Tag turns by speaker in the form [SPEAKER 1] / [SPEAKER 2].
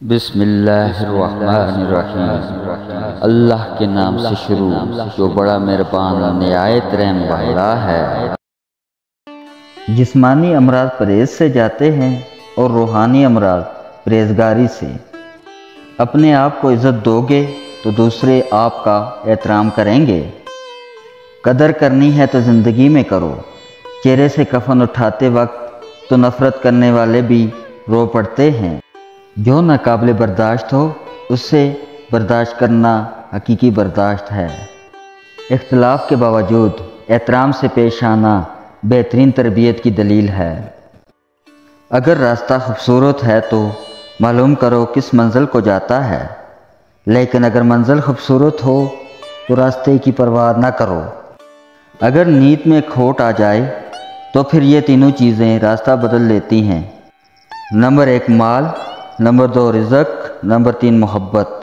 [SPEAKER 1] بسم اللہ الرحمن الرحیم۔ اللہ کے نام سے شروع جو بڑا مہربان نہایت رحم والا ہے۔
[SPEAKER 2] جسمانی امراض پرہیز سے جاتے ہیں اور روحانی امراض پرہیزگاری سے۔ اپنے آپ کو عزت دو گے تو دوسرے آپ کا احترام کریں گے۔ قدر کرنی ہے تو زندگی میں کرو۔ چہرے سے کفن اٹھاتے وقت تو نفرت کرنے والے بھی رو پڑتے ہیں۔ جو ناقابل برداشت ہو اس سے برداشت کرنا حقیقی برداشت ہے۔ اختلاف کے باوجود احترام سے پیش آنا بہترین تربیت کی دلیل ہے۔ اگر راستہ خوبصورت ہے تو معلوم کرو کس منزل کو جاتا ہے، لیکن اگر منزل خوبصورت ہو تو راستے کی پرواہ نہ کرو۔ اگر نیت میں کھوٹ آ جائے تو پھر یہ تینوں چیزیں راستہ بدل لیتی ہیں۔ نمبر 1 مال، نمبر 2 رزق، نمبر 3 محبت۔